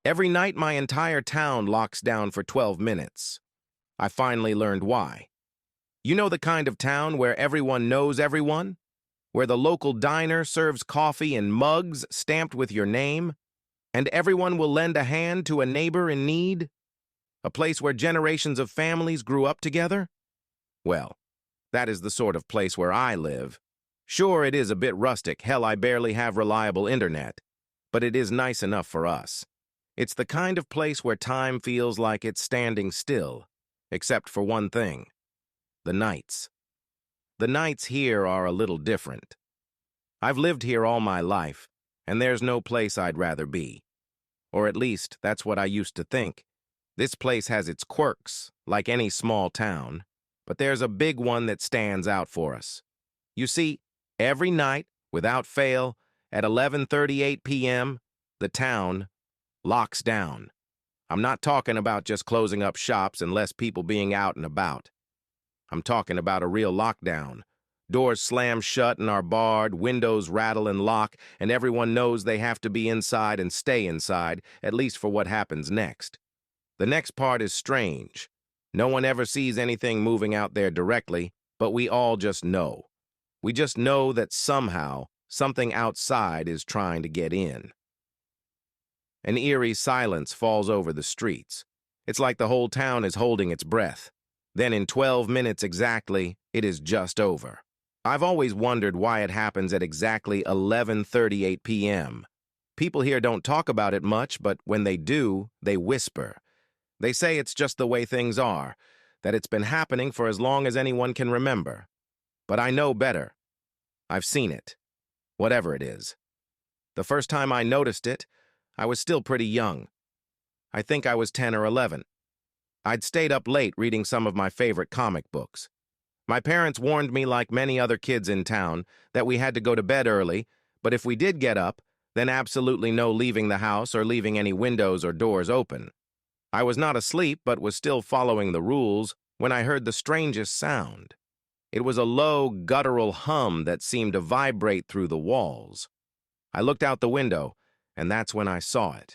Every night, my entire town locks down for 12 minutes. I finally learned why. You know the kind of town where everyone knows everyone? Where the local diner serves coffee in mugs stamped with your name, and everyone will lend a hand to a neighbor in need? A place where generations of families grew up together? Well, that is the sort of place where I live. Sure, it is a bit rustic, hell, I barely have reliable internet, but it is nice enough for us. It's the kind of place where time feels like it's standing still, except for one thing: the nights. The nights here are a little different. I've lived here all my life, and there's no place I'd rather be. Or at least, that's what I used to think. This place has its quirks, like any small town, but there's a big one that stands out for us. You see, every night, without fail, at 11:38 p.m., the town locks down. I'm not talking about just closing up shops and less people being out and about. I'm talking about a real lockdown. Doors slam shut and are barred, windows rattle and lock, and everyone knows they have to be inside and stay inside, at least for what happens next. The next part is strange. No one ever sees anything moving out there directly, but we all just know. We just know that somehow something outside is trying to get in. An eerie silence falls over the streets. It's like the whole town is holding its breath. Then in 12 minutes exactly, it is just over. I've always wondered why it happens at exactly 11:38 p.m. People here don't talk about it much, but when they do, they whisper. They say it's just the way things are, that it's been happening for as long as anyone can remember. But I know better. I've seen it, whatever it is. The first time I noticed it, I was still pretty young. I think I was 10 or 11. I'd stayed up late reading some of my favorite comic books. My parents warned me, like many other kids in town, that we had to go to bed early, but if we did get up, then absolutely no leaving the house or leaving any windows or doors open. I was not asleep, but was still following the rules when I heard the strangest sound. It was a low, guttural hum that seemed to vibrate through the walls. I looked out the window, and that's when I saw it.